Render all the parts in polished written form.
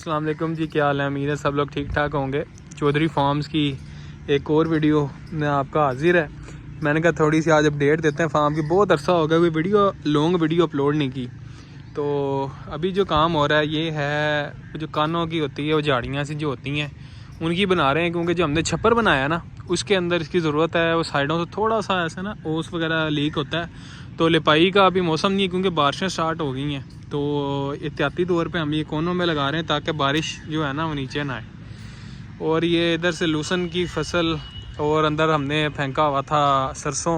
अस्सलाम वालेकुम जी, क्या हाल है। उम्मीद है सब लोग ठीक ठाक होंगे। चौधरी फार्म्स की एक और वीडियो में आपका हाजिर है। मैंने कहा थोड़ी सी आज अपडेट देते हैं फार्म की। बहुत अरसा हो गया कोई वीडियो लॉन्ग वीडियो अपलोड नहीं की। तो अभी जो काम हो रहा है ये है जो कानों की होती है, वो झाड़ियाँ सी जो होती हैं उनकी बना रहे हैं, क्योंकि जो हमने छप्पर बनाया ना उसके अंदर इसकी ज़रूरत है। वो साइडों से थोड़ा सा ऐसा ना ओस वगैरह लीक होता है। तो लिपाई का अभी मौसम नहीं है क्योंकि बारिशें स्टार्ट हो गई हैं। तो एहतियाती तौर पे हम ये कोनों में लगा रहे हैं ताकि बारिश जो है ना वो नीचे ना आए। और ये इधर से लूसन की फसल और अंदर हमने फेंका हुआ था सरसों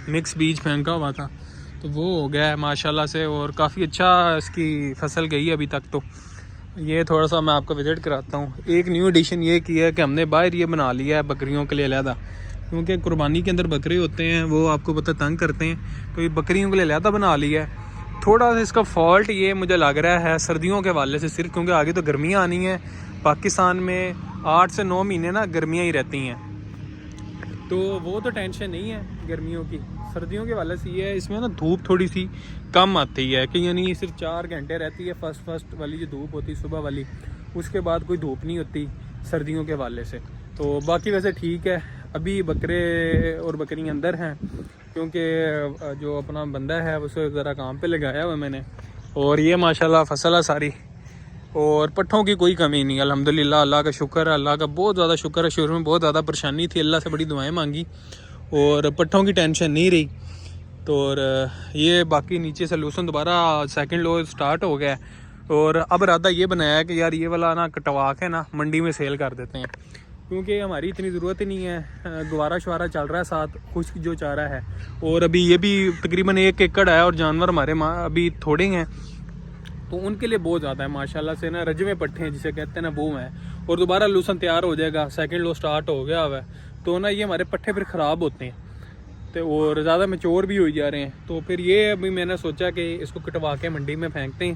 मिक्स बीज फेंका हुआ था, तो वो हो गया है माशाल्लाह से। और काफ़ी अच्छा इसकी फसल गई है अभी तक। तो ये थोड़ा सा मैं आपको विज़िट कराता हूँ। एक न्यू एडिशन ये की है कि हमने बाहर ये बना लिया है बकरियों के लिए अलहदा, क्योंकि कुर्बानी के अंदर बकरे होते हैं वो आपको पता तंग करते हैं। तो ये बकरियों के लिए अलहदा बना लिया है। थोड़ा सा इसका फॉल्ट ये मुझे लग रहा है सर्दियों के हवाले से सिर्फ, क्योंकि आगे तो गर्मियाँ आनी हैं। पाकिस्तान में 8 से 9 महीने ना गर्मियाँ ही रहती हैं, तो वो तो टेंशन नहीं है गर्मियों की। सर्दियों के वाले से ये है इसमें ना धूप थोड़ी सी कम आती है, कि यानी सिर्फ 4 घंटे रहती है फर्स्ट वाली जो धूप होती है सुबह वाली, उसके बाद कोई धूप नहीं होती सर्दियों के वाले से। तो बाकी वैसे ठीक है। अभी बकरे और बकरी अंदर हैं क्योंकि जो अपना बंदा है उसे ज़रा काम पे लगाया हुआ मैंने। और ये माशाल्लाह फसल है सारी, और पट्ठों की कोई कमी नहीं अल्हम्दुलिल्लाह। अल्लाह का शुक्र है, अल्लाह का बहुत ज़्यादा शुक्र है। शुरू में बहुत ज़्यादा परेशानी थी, अल्लाह से बड़ी दुआएं मांगी और पट्ठों की टेंशन नहीं रही। तो और ये बाकी नीचे से लूसन दोबारा सेकंड लो स्टार्ट हो गया है। और अब इरादा ये बनाया है कि यार ये वाला ना कटवा के ना मंडी में सेल कर देते हैं, क्योंकि हमारी इतनी ज़रूरत ही नहीं है। गवारा शवारा चल रहा है साथ, खुश्क जो चारा है। और अभी ये भी तकरीबन 1 एकड़ है और जानवर हमारे अभी थोड़े हैं, तो उनके लिए बहुत ज़्यादा है माशाल्लाह से ना। रजवे पट्टे हैं जिसे कहते हैं ना, वो हैं। और दोबारा लूसन तैयार हो जाएगा, सेकंड लो स्टार्ट हो गया हुआ है। तो ना ये हमारे पट्टे फिर ख़राब होते हैं तो और ज़्यादा मैच्योर भी हो जा रहे हैं। तो फिर ये अभी मैंने सोचा कि इसको कटवा के मंडी में फेंकते हैं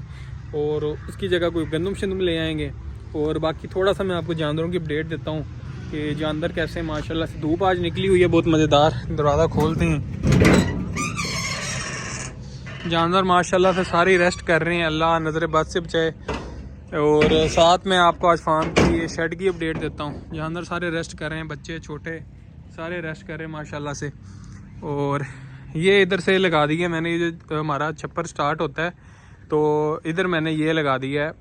और उसकी जगह कोई गंदम शंदम ले आएंगे। और बाकी थोड़ा सा मैं आपको जानवरों की अपडेट देता हूँ कि जानवर कैसे माशाल्लाह से। धूप आज निकली हुई है बहुत मज़ेदार। दरवाज़ा खोलते हैं, जानवर माशाल्लाह से सारे रेस्ट कर रहे हैं, अल्लाह नज़र बद से बचाए। और साथ में आपको आज फार्म की ये शेड की अपडेट देता हूँ। जानवर सारे रेस्ट कर रहे हैं, बच्चे छोटे सारे रेस्ट कर रहे हैं माशाल्लाह से। और ये इधर से लगा दी है मैंने, ये जो हमारा छप्पर स्टार्ट होता है तो इधर मैंने ये लगा दिया है,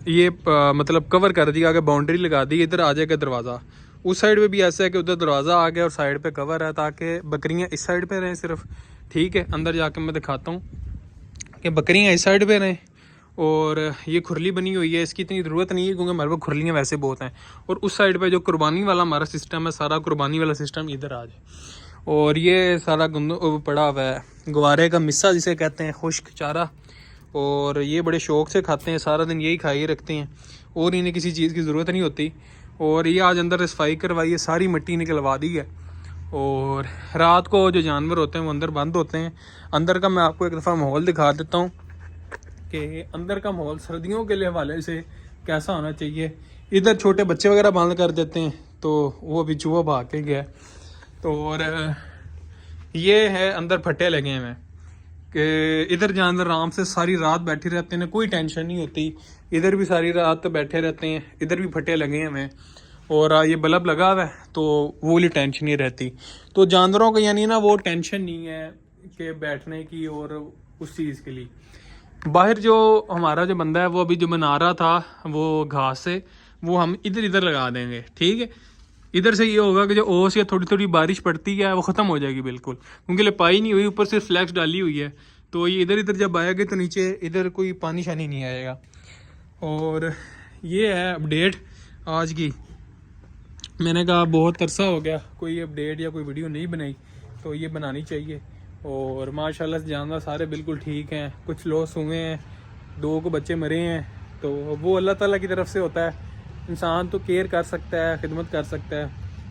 ये मतलब कवर कर दिया, आगे बाउंड्री लगा दी। इधर आ जाएगा दरवाज़ा। उस साइड पे भी ऐसा है कि उधर दरवाज़ा आ गया और साइड पे कवर है, ताकि बकरियां इस साइड पे रहें सिर्फ। ठीक है, अंदर जाके मैं दिखाता हूँ कि बकरियां इस साइड पे रहें। और ये खुरली बनी हुई है, इसकी इतनी ज़रूरत नहीं है क्योंकि हमारे पास खुरलियाँ वैसे बहुत हैं। और उस साइड पे जो कुर्बानी वाला हमारा सिस्टम है, सारा कुर्बानी वाला सिस्टम इधर आ जाए। और ये सारा गंदो पड़ा हुआ है, गवारे का मिस्सा जिसे कहते हैं, खुश्क चारा। और ये बड़े शौक़ से खाते हैं, सारा दिन यही खाए रखते हैं और इन्हें किसी चीज़ की ज़रूरत नहीं होती। और ये आज अंदर सफाई करवाई है, सारी मिट्टी निकलवा दी है। और रात को जो जानवर होते हैं वो अंदर बंद होते हैं। अंदर का मैं आपको एक दफ़ा माहौल दिखा देता हूँ कि अंदर का माहौल सर्दियों के लिए हवाले से कैसा होना चाहिए। इधर छोटे बच्चे वगैरह बंद कर देते हैं, तो वो अभी चूहा भाग के गया। तो और ये है अंदर फट्टे लगे हुए हैं कि इधर जानवर आराम से सारी रात बैठे रहते हैं, कोई टेंशन नहीं होती। इधर भी सारी रात बैठे रहते हैं, इधर भी फट्टे लगे हुए हैं। और ये बल्ब लगा हुआ है तो वो वाली टेंशन नहीं रहती। तो जानवरों को यानी ना वो टेंशन नहीं है कि बैठने की और उस चीज़ के लिए। बाहर जो हमारा जो बंदा है वो अभी जो बना रहा था वो घास से, वो हम इधर इधर लगा देंगे। ठीक है, इधर से ये होगा कि जो ओस या थोड़ी थोड़ी बारिश पड़ती है वो ख़त्म हो जाएगी बिल्कुल, क्योंकि लिपाई नहीं हुई, ऊपर से फ्लैक्स डाली हुई है। तो ये इधर इधर जब आएगा तो नीचे इधर कोई पानी शानी नहीं आएगा। और ये है अपडेट आज की। मैंने कहा बहुत अरसा हो गया कोई अपडेट या कोई वीडियो नहीं बनाई, तो ये बनानी चाहिए। और माशाल्लाह से जानवर सारे बिल्कुल ठीक हैं। कुछ लॉस हुए हैं, 2 को बच्चे मरे हैं, तो वो अल्लाह ताला की तरफ से होता है। इंसान तो केयर कर सकता है, खिदमत कर सकता है।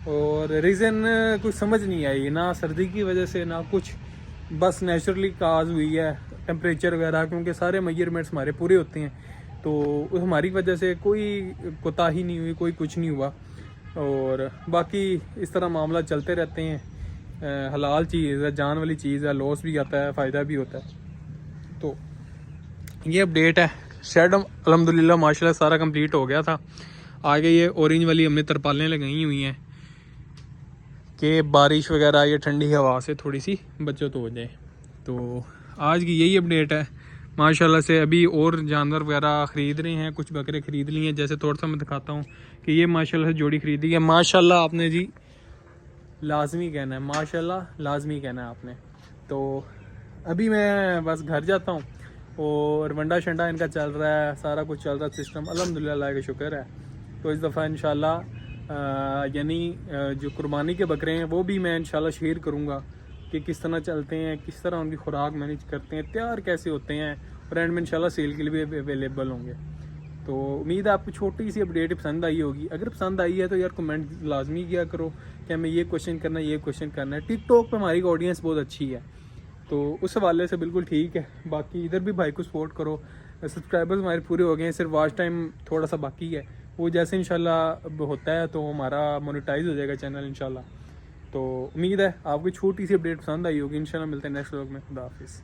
और रीज़न कुछ समझ नहीं आई, ना सर्दी की वजह से ना कुछ, बस नेचुरली काज हुई है टेम्परेचर वगैरह, क्योंकि सारे मेजरमेंट्स हमारे पूरे होते हैं। तो हमारी वजह से कोई कोताही नहीं हुई, कोई कुछ नहीं हुआ। और बाकी इस तरह मामला चलते रहते हैं। हलाल चीज़ है, जान वाली चीज़ है, लॉस भी आता है, फ़ायदा भी होता है। तो ये अपडेट है। शेड अल्हम्दुलिल्लाह माशाल्लाह सारा कंप्लीट हो गया था। आगे ये ऑरेंज वाली हमने तरपालें लगाई हुई हैं कि बारिश वगैरह या ठंडी हवा से थोड़ी सी बचत हो जाए। तो आज की यही अपडेट है माशाल्लाह से। अभी और जानवर वगैरह ख़रीद रहे हैं, कुछ बकरे ख़रीद लिए हैं। जैसे थोड़ा सा मैं दिखाता हूँ कि ये माशाल्लाह से जोड़ी ख़रीदी है। माशाल्लाह आपने जी लाजमी कहना है, माशाल्लाह लाजमी कहना है आपने। तो अभी मैं बस घर जाता हूँ और वंडा शंडा इनका चल रहा है, सारा कुछ चल रहा है सिस्टम अल्हम्दुलिल्लाह, अल्लाह का शुक्र है। तो इस दफ़ा इंशाल्लाह यानी जो कुर्बानी के बकरे हैं वो भी मैं इंशाल्लाह शेयर करूँगा कि किस तरह चलते हैं, किस तरह उनकी खुराक मैनेज करते हैं, तैयार कैसे होते हैं, और एंड में इंशाल्लाह सेल के लिए भी अवेलेबल होंगे। तो उम्मीद है आपको छोटी सी अपडेट पसंद आई होगी। अगर पसंद आई है तो यार कमेंट लाजमी किया करो कि हमें ये क्वेश्चन करना है, ये क्वेश्चन करना है। टिकटॉक पे हमारी ऑडियंस बहुत अच्छी है तो उस हवाले से बिल्कुल ठीक है। बाकी इधर भी भाई को सपोर्ट करो। सब्सक्राइबर्स हमारे पूरे हो गए हैं, सिर्फ वॉच टाइम थोड़ा सा बाकी है। वो जैसे इंशाल्लाह होता है तो हमारा मोनेटाइज हो जाएगा चैनल इंशाल्लाह। तो उम्मीद है आपको छोटी सी अपडेट पसंद आई होगी। इंशाल्लाह मिलते हैं नेक्स्ट व्लॉग में। खुदा हाफिज़।